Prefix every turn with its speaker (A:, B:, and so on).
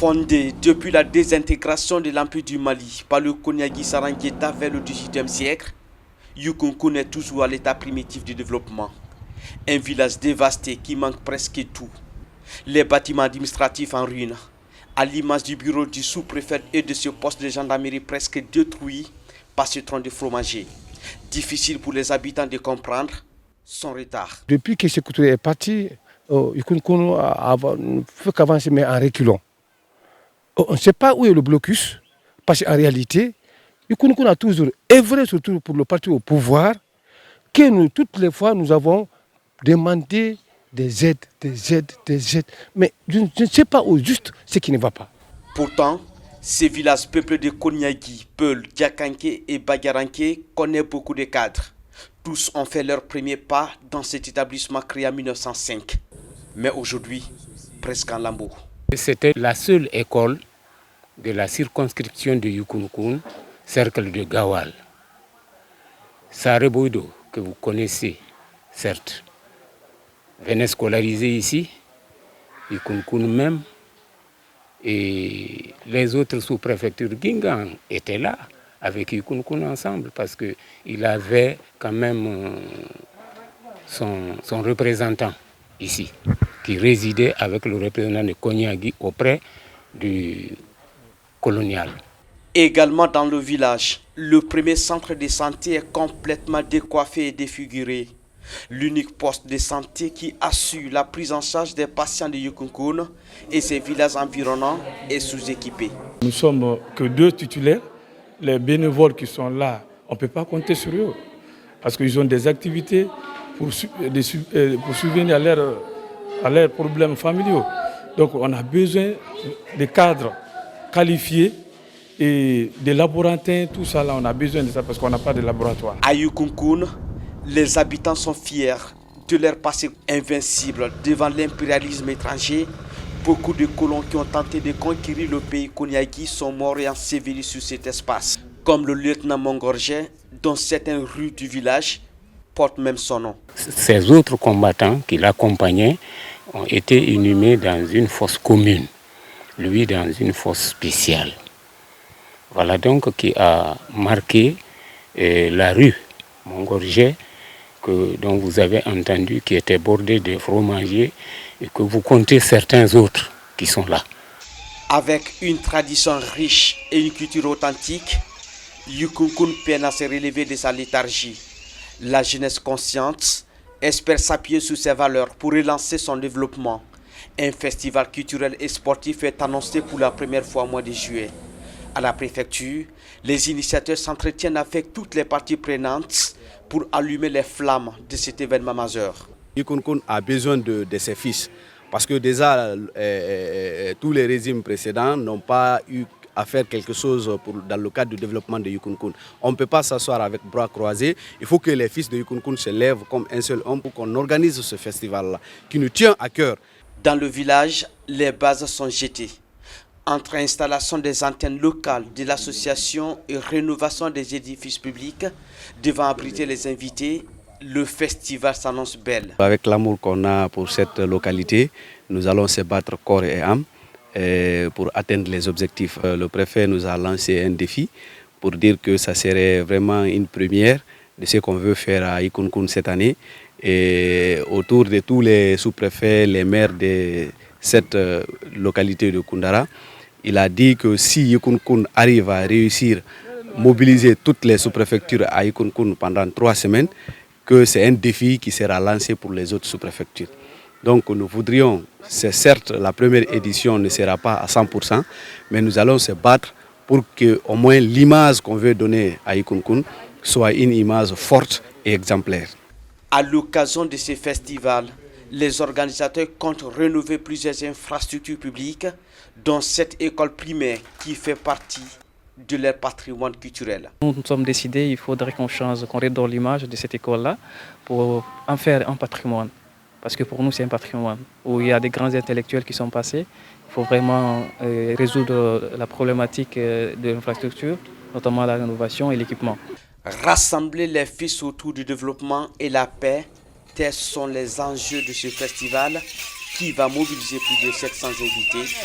A: Fondé depuis la désintégration de l'Empire du Mali par le Koniagui Sarangieta vers le XVIIIe siècle, Yukunkun est toujours à l'état primitif du développement. Un village dévasté qui manque presque tout. Les bâtiments administratifs en ruine, à l'image du bureau du sous-préfet et de ce poste de gendarmerie presque détruit par ce tronc de fromager. Difficile pour les habitants de comprendre son retard.
B: Depuis que Sékou Touré est parti, Yukunkun ne fait qu'avancer mais en reculant. On ne sait pas où est le blocus, parce qu'en réalité, Yukunkun a toujours œuvré, surtout pour le parti au pouvoir, que nous, toutes les fois, nous avons demandé des aides. Mais je ne sais pas au juste ce qui ne va pas.
A: Pourtant, ces villages peuplés de Koniagui, Peul, Diakanké et Bagaranké connaissent beaucoup de cadres. Tous ont fait leur premier pas dans cet établissement créé en 1905. Mais aujourd'hui, presque en lambeaux.
C: C'était la seule école de la circonscription de Yukunkun, cercle de Gawal. Sare Boido, que vous connaissez, certes, venait scolariser ici, Yukunkun même, et les autres sous-préfectures Guingamp étaient là, avec Yukunkun ensemble, parce qu'il avait quand même son représentant ici, qui résidait avec le représentant de Koniagui auprès du colonial.
A: Également dans le village, le premier centre de santé est complètement décoiffé et défiguré. L'unique poste de santé qui assure la prise en charge des patients de Yukunkun et ses villages environnants est sous-équipé.
D: Nous ne sommes que 2 titulaires. Les bénévoles qui sont là, on ne peut pas compter sur eux parce qu'ils ont des activités pour subvenir à leurs problèmes familiaux. Donc on a besoin de cadres qualifiés et des laborantins, tout ça là, on a besoin de ça parce qu'on n'a pas de laboratoire.
A: À Yukunkun, les habitants sont fiers de leur passé invincible devant l'impérialisme étranger. Beaucoup de colons qui ont tenté de conquérir le pays Koniagui sont morts et ensevelis sur cet espace, comme le lieutenant Mongorje, dont certaines rues du village portent même son nom.
C: Ces autres combattants qui l'accompagnaient ont été inhumés dans une fosse commune, lui dans une fosse spéciale. Voilà donc qui a marqué la rue Mongorje, dont vous avez entendu, qui était bordée de fromagers, et que vous comptez certains autres qui sont là.
A: Avec une tradition riche et une culture authentique, Yukunkun peine à se relever de sa léthargie. La jeunesse consciente espère s'appuyer sur ses valeurs pour relancer son développement. Un festival culturel et sportif est annoncé pour la première fois au mois de juillet. À la préfecture, les initiateurs s'entretiennent avec toutes les parties prenantes pour allumer les flammes de cet événement majeur.
E: Yukunkun a besoin de ses fils parce que déjà tous les régimes précédents n'ont pas eu à faire quelque chose dans le cadre du développement de Yukunkun. On ne peut pas s'asseoir avec bras croisés. Il faut que les fils de Yukunkun se lèvent comme un seul homme pour qu'on organise ce festival-là qui nous tient à cœur.
A: Dans le village, les bases sont jetées. Entre installation des antennes locales de l'association et rénovation des édifices publics devant abriter les invités, le festival s'annonce belle.
E: Avec l'amour qu'on a pour cette localité, nous allons se battre corps et âme pour atteindre les objectifs. Le préfet nous a lancé un défi pour dire que ça serait vraiment une première de ce qu'on veut faire à Yukunkun cette année. Et autour de tous les sous-préfets, les maires de cette localité de Koundara, il a dit que si Yukunkun arrive à réussir à mobiliser toutes les sous-préfectures à Yukunkun pendant 3 semaines, que c'est un défi qui sera lancé pour les autres sous-préfectures. Donc nous voudrions, c'est certes la première édition ne sera pas à 100%, mais nous allons se battre pour que au moins l'image qu'on veut donner à Yukunkun soit une image forte et exemplaire.
A: À l'occasion de ce festival, les organisateurs comptent rénover plusieurs infrastructures publiques, dont cette école primaire qui fait partie de leur patrimoine culturel.
F: Nous sommes décidés, il faudrait qu'on change, qu'on redonne l'image de cette école-là pour en faire un patrimoine. Parce que pour nous, c'est un patrimoine où il y a des grands intellectuels qui sont passés. Il faut vraiment résoudre la problématique de l'infrastructure, notamment la rénovation et l'équipement.
A: Rassembler les fils autour du développement et la paix, tels sont les enjeux de ce festival qui va mobiliser plus de 700 invités.